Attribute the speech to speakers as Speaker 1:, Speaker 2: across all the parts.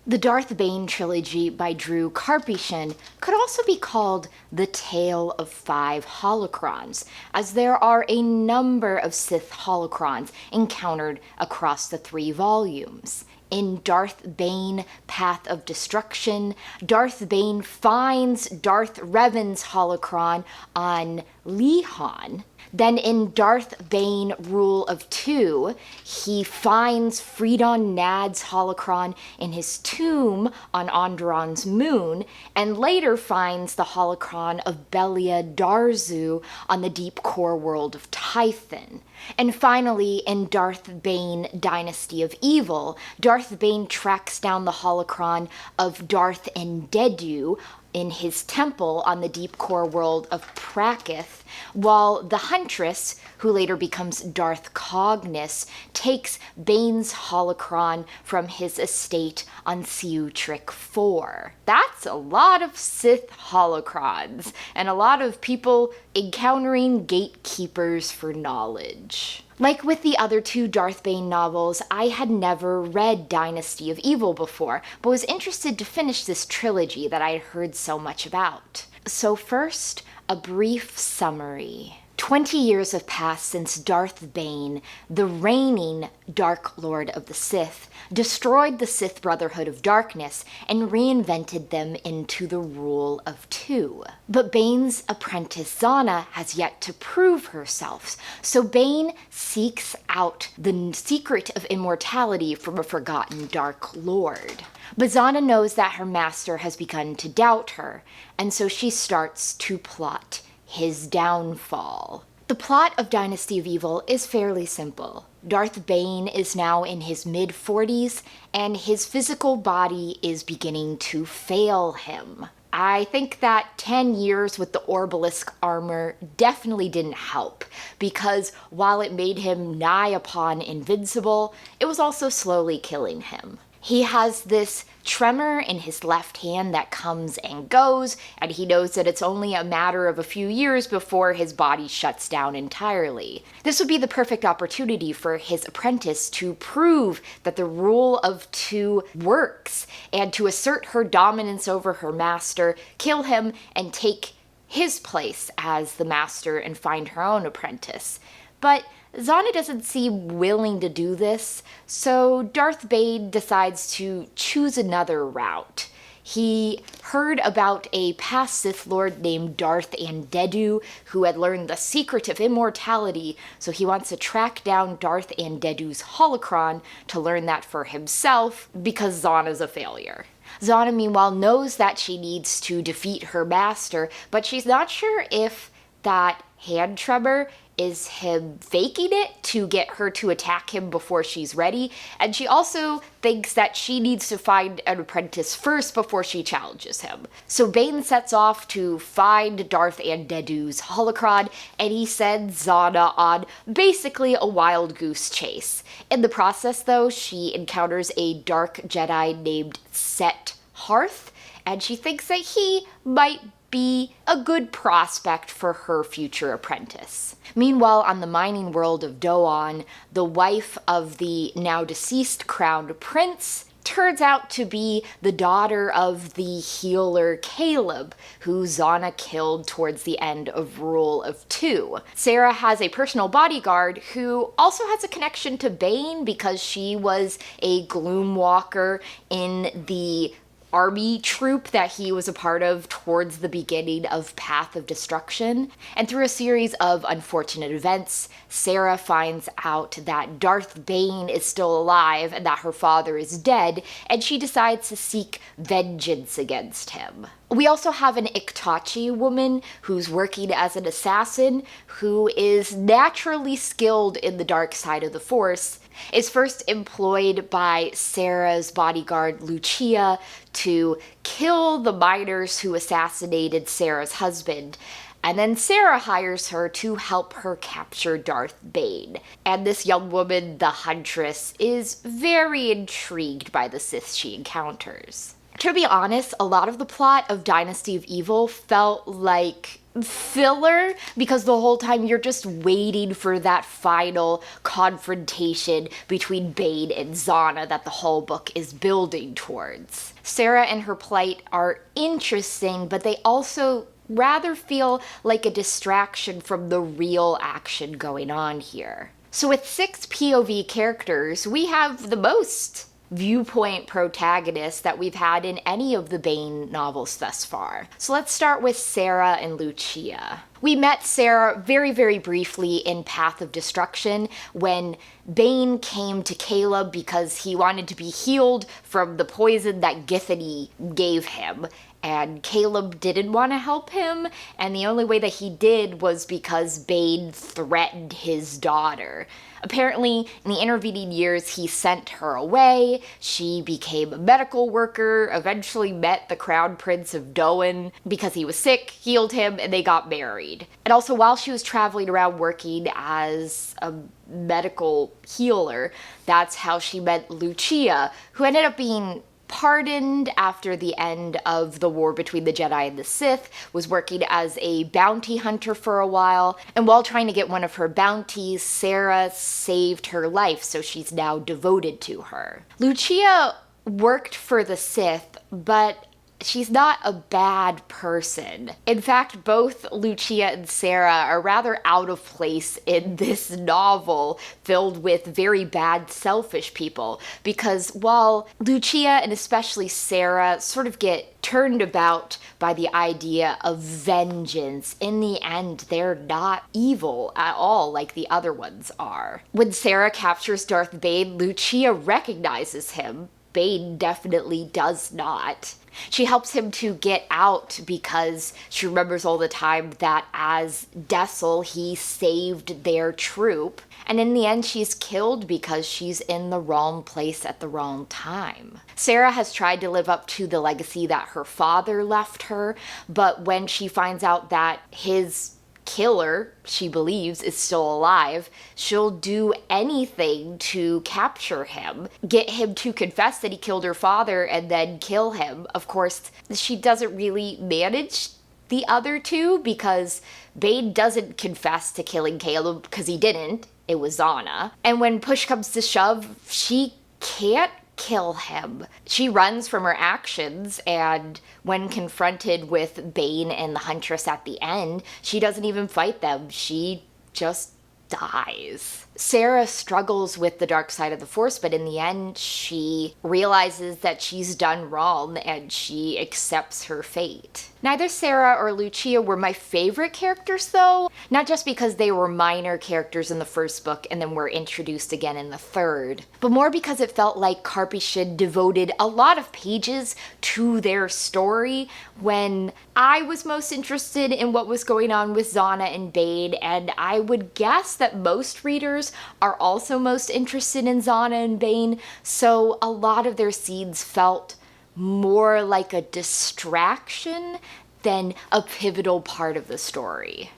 Speaker 1: The Darth Bane trilogy by Drew Karpyshyn could also be called The Tale of Five Holocrons, as there are a number of Sith holocrons encountered across the 3 volumes. In Darth Bane, Path of Destruction, Darth Bane finds Darth Revan's holocron on Lehon. Then in Darth Bane, Rule of Two, he finds Freedon Nad's holocron in his tomb on Onderon's moon, and later finds the holocron of Belia Darzu on the deep core world of Tython. And finally, in Darth Bane, Dynasty of Evil, Darth Bane tracks down the holocron of Darth Endedu in his temple on the deep core world of Prakith, while the Huntress, who later becomes Darth Cognus, takes Bane's holocron from his estate on Ciutric 4. That's a lot of Sith holocrons, and a lot of people encountering gatekeepers for knowledge. Like with the other 2 Darth Bane novels, I had never read Dynasty of Evil before, but was interested to finish this trilogy that I had heard so much about. So first, a brief summary. 20 years have passed since Darth Bane, the reigning Dark Lord of the Sith, destroyed the Sith Brotherhood of Darkness and reinvented them into the Rule of Two. But Bane's apprentice Zannah has yet to prove herself, so Bane seeks out the secret of immortality from a forgotten Dark Lord. But Zannah knows that her master has begun to doubt her, and so she starts to plot his downfall. The plot of Dynasty of Evil is fairly simple. Darth Bane is now in his mid-40s, and his physical body is beginning to fail him. I think that 10 years with the Orbalisk armor definitely didn't help, because while it made him nigh upon invincible, it was also slowly killing him. He has this tremor in his left hand that comes and goes, and he knows that it's only a matter of a few years before his body shuts down entirely. This would be the perfect opportunity for his apprentice to prove that the Rule of Two works, and to assert her dominance over her master, kill him, and take his place as the master and find her own apprentice. But Zannah doesn't seem willing to do this, so Darth Bane decides to choose another route. He heard about a past Sith Lord named Darth Endedu who had learned the secret of immortality, so he wants to track down Darth Endedu's holocron to learn that for himself, because Zannah's a failure. Zannah, meanwhile, knows that she needs to defeat her master, but she's not sure if that hand tremor is him faking it to get her to attack him before she's ready, and she also thinks that she needs to find an apprentice first before she challenges him. So Bane sets off to find Darth Endedu's holocron, and he sends Zannah on basically a wild goose chase. In the process, though, she encounters a dark Jedi named Set Harth, and she thinks that he might be a good prospect for her future apprentice. Meanwhile, on the mining world of Doan, the wife of the now deceased crowned prince turns out to be the daughter of the healer Caleb, who Zannah killed towards the end of Rule of Two. Serra has a personal bodyguard who also has a connection to Bane because she was a Gloomwalker in the army troop that he was a part of towards the beginning of Path of Destruction. And through a series of unfortunate events, Serra finds out that Darth Bane is still alive and that her father is dead, and she decides to seek vengeance against him. We also have an Iktachi woman who's working as an assassin who is naturally skilled in the dark side of the Force, is first employed by Serra's bodyguard Lucia to kill the miners who assassinated Serra's husband, and then Serra hires her to help her capture Darth Bane. And this young woman, the Huntress, is very intrigued by the Sith she encounters. To be honest, a lot of the plot of Dynasty of Evil felt like filler because the whole time you're just waiting for that final confrontation between Bane and Zannah that the whole book is building towards. Serra and her plight are interesting, but they also rather feel like a distraction from the real action going on here. So with 6 POV characters, we have the most viewpoint protagonists that we've had in any of the Bane novels thus far. So let's start with Serra and Lucia. We met Serra very, very briefly in Path of Destruction when Bane came to Caleb because he wanted to be healed from the poison that Githany gave him. And Caleb didn't want to help him, and the only way that he did was because Bane threatened his daughter. Apparently, in the intervening years, he sent her away, she became a medical worker, eventually met the Crown Prince of Doan because he was sick, healed him, and they got married. And also, while she was traveling around working as a medical healer, that's how she met Lucia, who ended up being pardoned after the end of the war between the Jedi and the Sith, was working as a bounty hunter for a while, and while trying to get one of her bounties, Serra saved her life, so she's now devoted to her. Lucia worked for the Sith, but she's not a bad person. In fact, both Lucia and Serra are rather out of place in this novel filled with very bad, selfish people. Because while Lucia and especially Serra sort of get turned about by the idea of vengeance, in the end, they're not evil at all like the other ones are. When Serra captures Darth Bane, Lucia recognizes him. Bane definitely does not. She helps him to get out because she remembers all the time that as Dessel, he saved their troop. And in the end, she's killed because she's in the wrong place at the wrong time. Serra has tried to live up to the legacy that her father left her, but when she finds out that his killer, she believes, is still alive, she'll do anything to capture him, get him to confess that he killed her father, and then kill him. Of course, she doesn't really manage the other two because Bane doesn't confess to killing Caleb because he didn't. It was Zannah. And when push comes to shove, she can't kill him. She runs from her actions, and when confronted with Bane and the Huntress at the end, she doesn't even fight them. She just dies. Serra struggles with the dark side of the Force, but in the end, she realizes that she's done wrong and she accepts her fate. Neither Serra or Lucia were my favorite characters, though. Not just because they were minor characters in the first book and then were introduced again in the third, but more because it felt like Karpyshyn devoted a lot of pages to their story when I was most interested in what was going on with Zannah and Bane, and I would guess that most readers are also most interested in Zannah and Bane, so a lot of their scenes felt more like a distraction than a pivotal part of the story.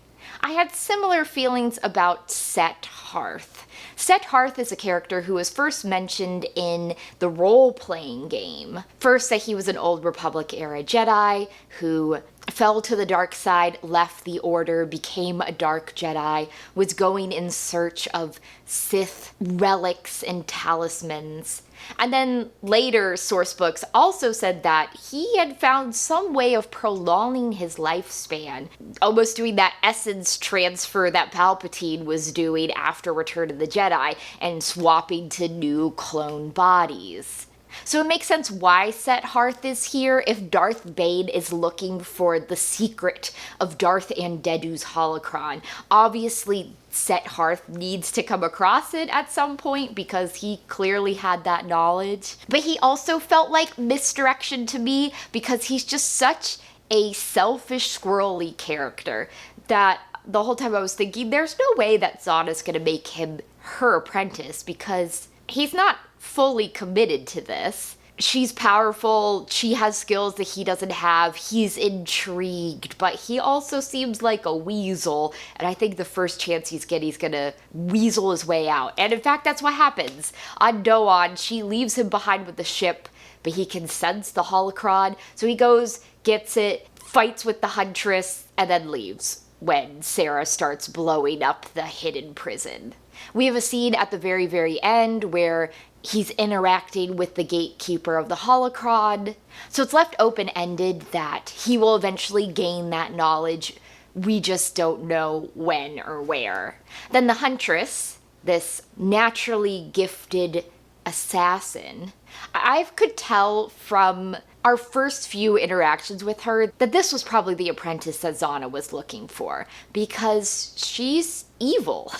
Speaker 1: I had similar feelings about Set Harth. Set Harth is a character who was first mentioned in the role-playing game. First, that he was an Old Republic-era Jedi who fell to the dark side, left the Order, became a Dark Jedi, was going in search of Sith relics and talismans. And then later sourcebooks also said that he had found some way of prolonging his lifespan, almost doing that essence transfer that Palpatine was doing after Return of the Jedi and swapping to new clone bodies. So it makes sense why Set Harth is here if Darth Bane is looking for the secret of Darth Andedu's holocron. Obviously, Set Harth needs to come across it at some point because he clearly had that knowledge. But he also felt like misdirection to me because he's just such a selfish, squirrely character that the whole time I was thinking there's no way that Zannah's gonna make him her apprentice because he's not fully committed to this. She's powerful, she has skills that he doesn't have, he's intrigued, but he also seems like a weasel, and I think the first chance he's gonna weasel his way out. And in fact, that's what happens. On Doan, she leaves him behind with the ship but he can sense the holocron. So he goes, gets it, fights with the Huntress, and then leaves when Serra starts blowing up the hidden prison. We have a scene at the very, very end where he's interacting with the gatekeeper of the holocron. So it's left open-ended that he will eventually gain that knowledge. We just don't know when or where. Then the Huntress, this naturally gifted assassin, I could tell from our first few interactions with her that this was probably the apprentice that Zannah was looking for, because she's evil.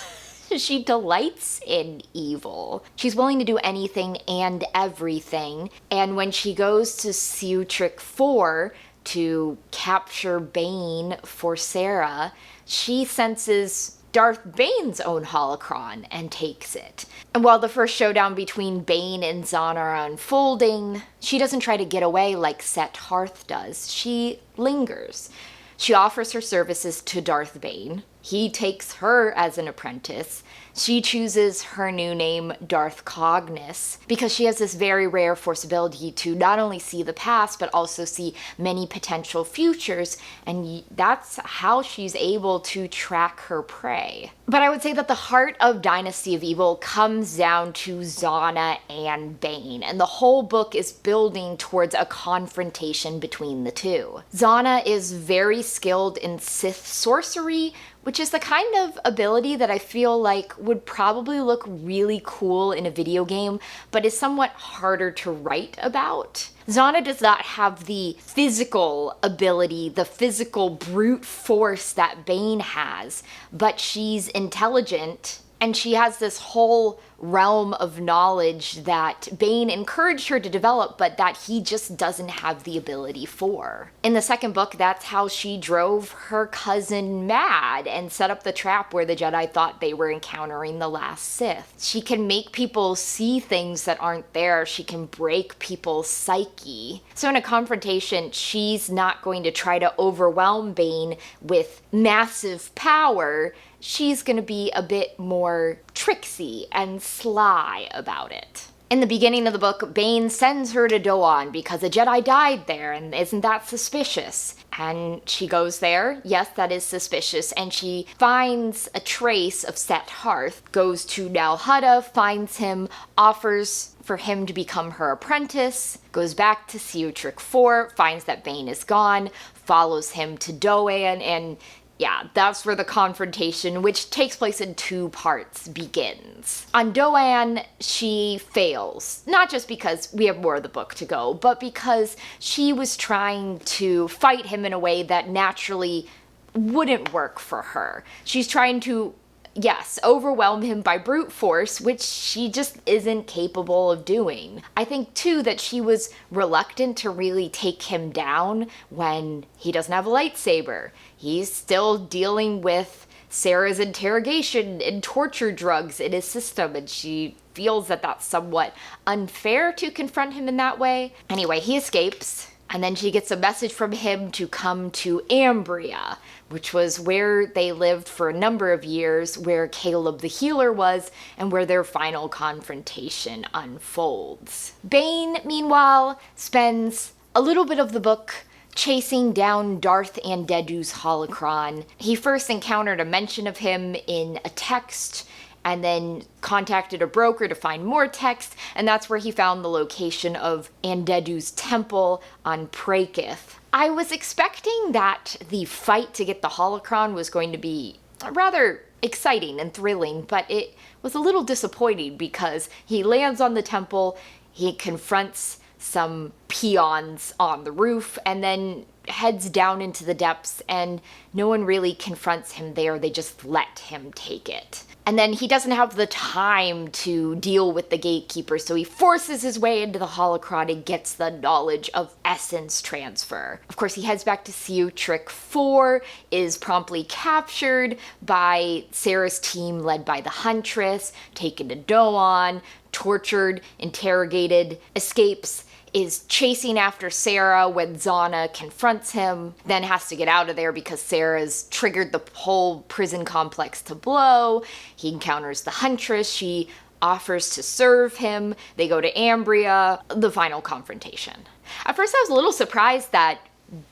Speaker 1: She delights in evil. She's willing to do anything and everything, and when she goes to Seutric 4 to capture Bane for Serra, she senses Darth Bane's own holocron and takes it. And while the first showdown between Bane and Zannah are unfolding, she doesn't try to get away like Harth does. She lingers. She offers her services to Darth Bane. He takes her as an apprentice. She chooses her new name, Darth Cognus, because she has this very rare force ability to not only see the past, but also see many potential futures, and that's how she's able to track her prey. But I would say that the heart of Dynasty of Evil comes down to Zannah and Bane, and the whole book is building towards a confrontation between the two. Zannah is very skilled in Sith sorcery, which is the kind of ability that I feel like would probably look really cool in a video game, but is somewhat harder to write about. Zannah does not have the physical ability, the physical brute force that Bane has, but she's intelligent, and she has this whole realm of knowledge that Bane encouraged her to develop, but that he just doesn't have the ability for. In the second book, that's how she drove her cousin mad and set up the trap where the Jedi thought they were encountering the last Sith. She can make people see things that aren't there. She can break people's psyche. So in a confrontation, she's not going to try to overwhelm Bane with massive power. She's going to be a bit more tricksy and sly about it. In the beginning of the book, Bane sends her to Doan because a Jedi died there, and isn't that suspicious? And she goes there, yes, that is suspicious, and she finds a trace of Harth, goes to Nal Hutta, finds him, offers for him to become her apprentice, goes back to Seutric 4, finds that Bane is gone, follows him to Doan, and yeah, that's where the confrontation, which takes place in 2 parts, begins. On Doan, she fails. Not just because we have more of the book to go, but because she was trying to fight him in a way that naturally wouldn't work for her. She's trying to, yes, overwhelm him by brute force, which she just isn't capable of doing. I think, too, that she was reluctant to really take him down when he doesn't have a lightsaber. He's still dealing with Serra's interrogation and torture drugs in his system, and she feels that that's somewhat unfair to confront him in that way. Anyway, he escapes, and then she gets a message from him to come to Ambria, which was where they lived for a number of years, where Caleb the Healer was, and where their final confrontation unfolds. Bane, meanwhile, spends a little bit of the book chasing down Darth Andedu's holocron. He first encountered a mention of him in a text, and then contacted a broker to find more text, and that's where he found the location of Andedu's temple on Prakith. I was expecting that the fight to get the holocron was going to be rather exciting and thrilling, but it was a little disappointing because he lands on the temple, he confronts some peons on the roof, and then heads down into the depths, and no one really confronts him there. They just let him take it. And then he doesn't have the time to deal with the gatekeeper, so he forces his way into the holocron and gets the knowledge of essence transfer. Of course, he heads back to Seutric 4, is promptly captured by Serra's team led by the Huntress, taken to Doan, tortured, interrogated, escapes, is chasing after Serra when Zannah confronts him, then has to get out of there because Serra's triggered the whole prison complex to blow. He encounters the Huntress. She offers to serve him. They go to Ambria, the final confrontation. At first I was a little surprised that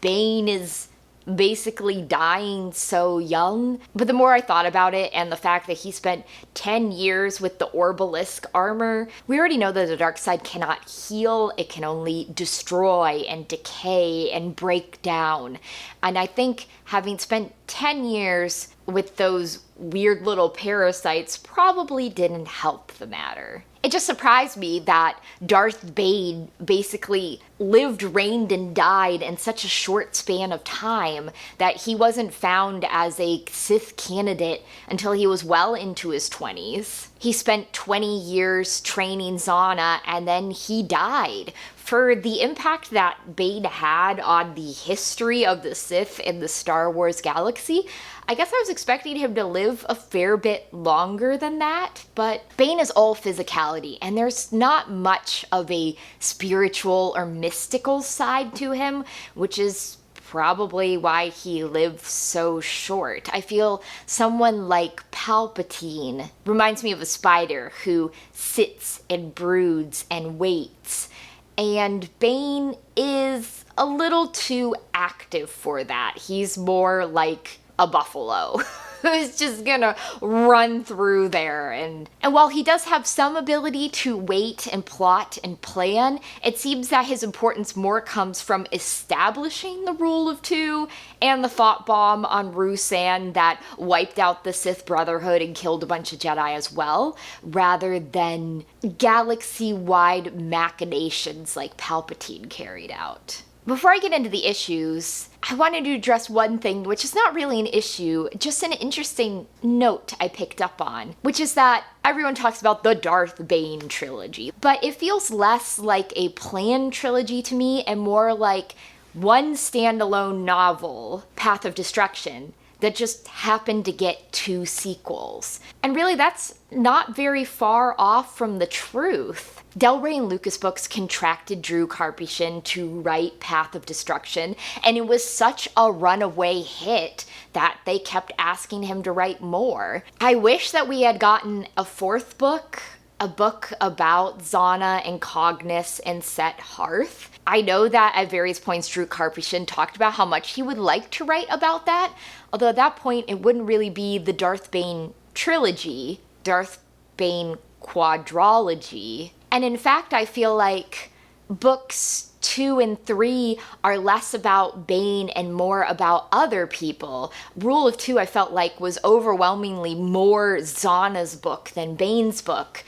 Speaker 1: Bane is basically dying so young, but the more I thought about it and the fact that he spent 10 years with the Orbalisk armor, we already know that the dark side cannot heal, it can only destroy and decay and break down. And I think having spent 10 years with those weird little parasites probably didn't help the matter. It just surprised me that Darth Bane basically lived, reigned, and died in such a short span of time that he wasn't found as a Sith candidate until he was well into his 20s. He spent 20 years training Zannah, and then he died. For the impact that Bane had on the history of the Sith in the Star Wars galaxy, I guess I was expecting him to live a fair bit longer than that, but Bane is all physicality, and there's not much of a spiritual or mystical side to him, which is probably why he lives so short. I feel someone like Palpatine reminds me of a spider who sits and broods and waits. And Bane is a little too active for that. He's more like a buffalo who's just gonna run through there. And while he does have some ability to wait and plot and plan, it seems that his importance more comes from establishing the rule of two and the thought bomb on Ruusan that wiped out the Sith Brotherhood and killed a bunch of Jedi as well, rather than galaxy-wide machinations like Palpatine carried out. Before I get into the issues, I wanted to address one thing, which is not really an issue, just an interesting note I picked up on, which is that everyone talks about the Darth Bane trilogy, but it feels less like a planned trilogy to me and more like one standalone novel, Path of Destruction, that just happened to get 2 sequels. And really, that's not very far off from the truth. Del Rey and Lucas Books contracted Drew Karpyshyn to write Path of Destruction, and it was such a runaway hit that they kept asking him to write more. I wish that we had gotten a 4th book, a book about Zannah and Cognus and set Harth. I know that at various points Drew Karpyshyn talked about how much he would like to write about that, although at that point it wouldn't really be the Darth Bane trilogy, Darth Bane quadrology. And in fact, I feel like books 2 and 3 are less about Bane and more about other people. Rule of Two, I felt like, was overwhelmingly more Zannah's book than Bane's book.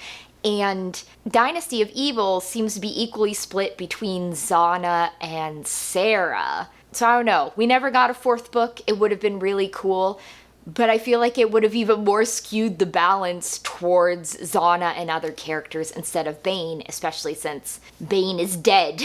Speaker 1: And Dynasty of Evil seems to be equally split between Zannah and Serra. So I don't know. We never got a 4th book. It would have been really cool. But I feel like it would have even more skewed the balance towards Zannah and other characters instead of Bane, especially since Bane is dead.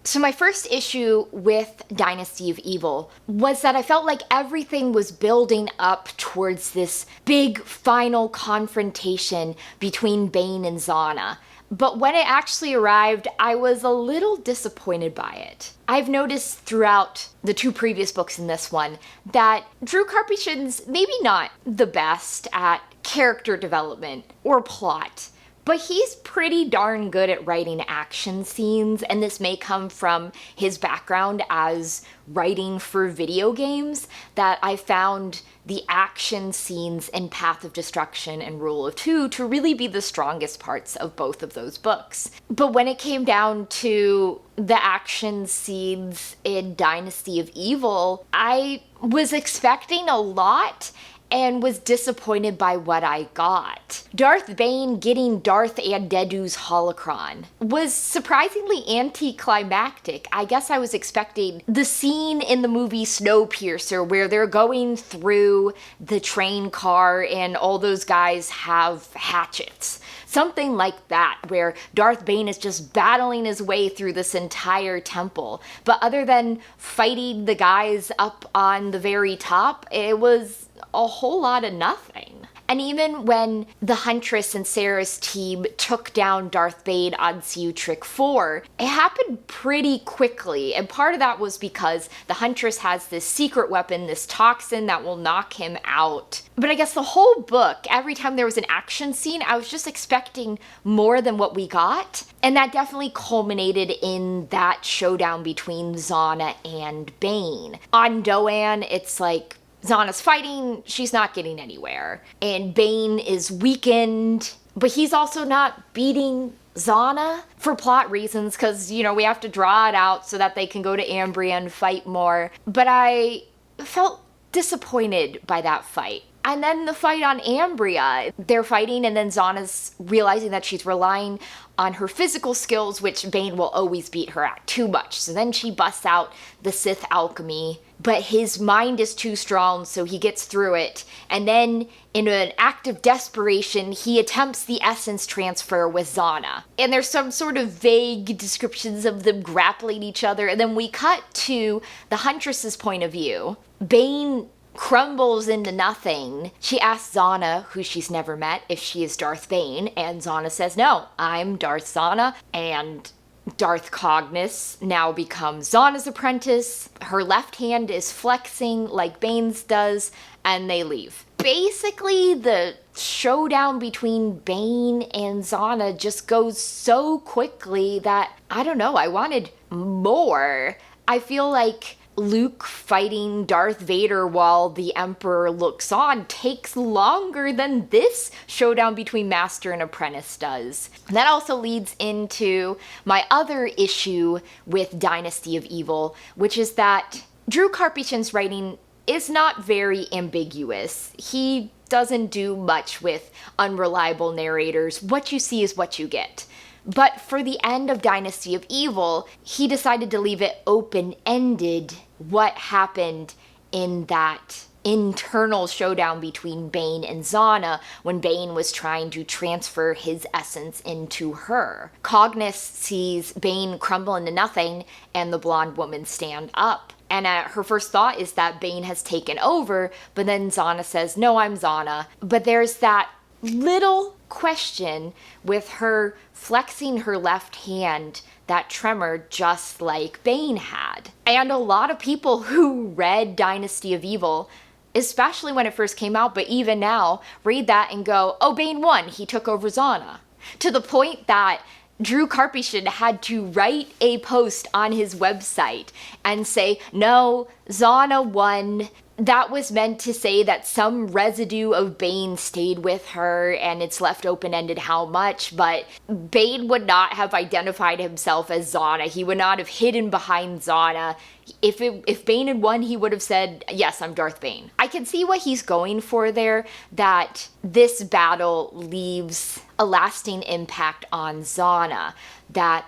Speaker 1: So my first issue with Dynasty of Evil was that I felt like everything was building up towards this big final confrontation between Bane and Zannah. But when it actually arrived, I was a little disappointed by it. I've noticed throughout the 2 previous books in this one that Drew Karpyshyn's maybe not the best at character development or plot, but he's pretty darn good at writing action scenes, and this may come from his background as writing for video games, that I found the action scenes in Path of Destruction and Rule of Two to really be the strongest parts of both of those books. But when it came down to the action scenes in Dynasty of Evil, I was expecting a lot and was disappointed by what I got. Darth Bane getting Darth Andedu's holocron was surprisingly anticlimactic. I guess I was expecting the scene in the movie Snowpiercer where they're going through the train car and all those guys have hatchets. Something like that, where Darth Bane is just battling his way through this entire temple. But other than fighting the guys up on the very top, it was a whole lot of nothing. And even when the Huntress and Serra's team took down Darth Bane on Trick 4, it happened pretty quickly. And part of that was because the Huntress has this secret weapon, this toxin that will knock him out. But I guess the whole book, every time there was an action scene, I was just expecting more than what we got. And that definitely culminated in that showdown between Zannah and Bane. On Doan, it's like Zannah's fighting, she's not getting anywhere. And Bane is weakened, but he's also not beating Zannah for plot reasons, because, you know, we have to draw it out so that they can go to Ambria and fight more. But I felt disappointed by that fight. And then the fight on Ambria, they're fighting, and then Zannah's realizing that she's relying on her physical skills, which Bane will always beat her at too much. So then she busts out the Sith alchemy, but his mind is too strong, so he gets through it. And then, in an act of desperation, he attempts the essence transfer with Zannah. And there's some sort of vague descriptions of them grappling each other, and then we cut to the Huntress's point of view. Bane crumbles into nothing. She asks Zannah, who she's never met, if she is Darth Bane, and Zannah says, no, I'm Darth Zannah, and Darth Cognus now becomes Zannah's apprentice. Her left hand is flexing like Bane's does, and they leave. Basically, the showdown between Bane and Zannah just goes so quickly that, I don't know, I wanted more. I feel like Luke fighting Darth Vader while the Emperor looks on takes longer than this showdown between Master and Apprentice does. And that also leads into my other issue with Dynasty of Evil, which is that Drew Karpyshyn's writing is not very ambiguous. He doesn't do much with unreliable narrators. What you see is what you get. But for the end of Dynasty of Evil, he decided to leave it open-ended what happened in that internal showdown between Bane and Zannah when Bane was trying to transfer his essence into her. Cognus sees Bane crumble into nothing and the blonde woman stand up. And her first thought is that Bane has taken over, but then Zannah says, no, I'm Zannah. But there's that little question with her flexing her left hand, that tremor just like Bane had. And a lot of people who read Dynasty of Evil, especially when it first came out, but even now, read that and go, oh, Bane won, he took over Zannah. To the point that Drew Karpyshyn had to write a post on his website and say, no, Zannah won. That was meant to say that some residue of Bane stayed with her and it's left open-ended how much, but Bane would not have identified himself as Zannah. He would not have hidden behind Zannah. If Bane had won, he would have said, yes, I'm Darth Bane. I can see what he's going for there, that this battle leaves a lasting impact on Zannah, that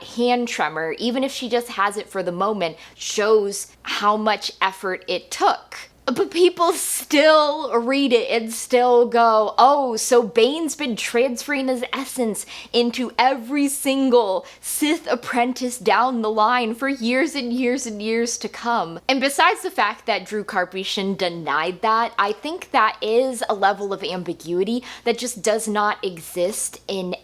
Speaker 1: hand tremor, even if she just has it for the moment, shows how much effort it took. But people still read it and still go, oh, so Bane's been transferring his essence into every single Sith apprentice down the line for years and years and years to come. And besides the fact that Drew Karpyshyn denied that, I think that is a level of ambiguity that just does not exist in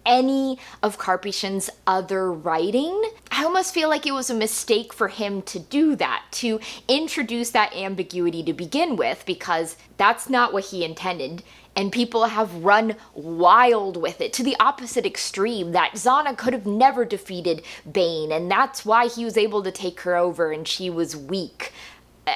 Speaker 1: any of Karpyshyn's other writing. I almost feel like it was a mistake for him to do that, to introduce that ambiguity to begin with, because that's not what he intended. And people have run wild with it to the opposite extreme, that Zannah could have never defeated Bane, and that's why he was able to take her over and she was weak.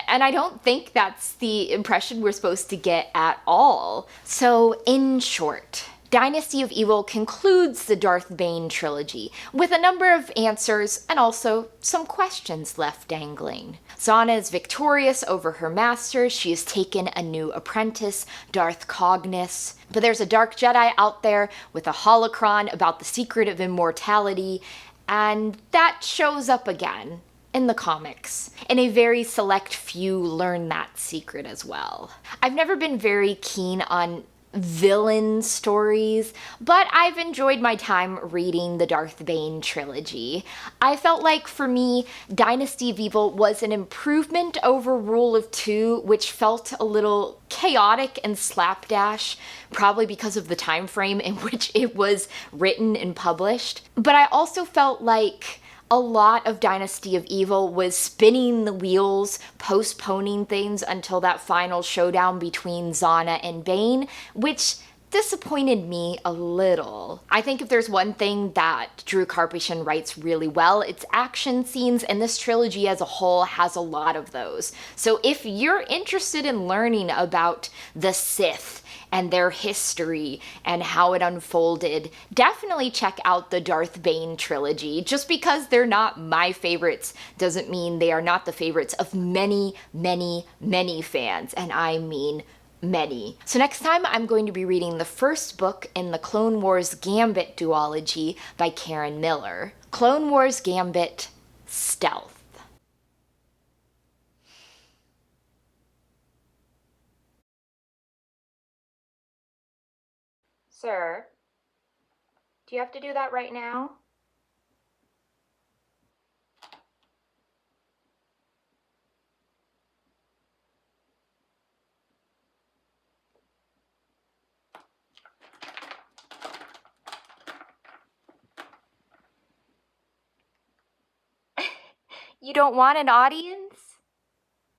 Speaker 1: And I don't think that's the impression we're supposed to get at all. So, in short, Dynasty of Evil concludes the Darth Bane trilogy with a number of answers and also some questions left dangling. Zannah is victorious over her master. She has taken a new apprentice, Darth Cognus. But there's a dark Jedi out there with a holocron about the secret of immortality, and that shows up again in the comics. And a very select few learn that secret as well. I've never been very keen on villain stories, but I've enjoyed my time reading the Darth Bane trilogy. I felt like for me, Dynasty of Evil was an improvement over Rule of Two, which felt a little chaotic and slapdash, probably because of the time frame in which it was written and published. But I also felt like a lot of Dynasty of Evil was spinning the wheels, postponing things until that final showdown between Zannah and Bane, which disappointed me a little. I think if there's one thing that Drew Karpyshyn writes really well, it's action scenes, and this trilogy as a whole has a lot of those. So if you're interested in learning about the Sith and their history and how it unfolded, definitely check out the Darth Bane trilogy. Just because they're not my favorites doesn't mean they are not the favorites of many, many, many fans, and I mean many. So next time I'm going to be reading the first book in the Clone Wars Gambit duology by Karen Miller. Clone Wars Gambit Stealth. Sir, do you have to do that right now? You don't want an audience?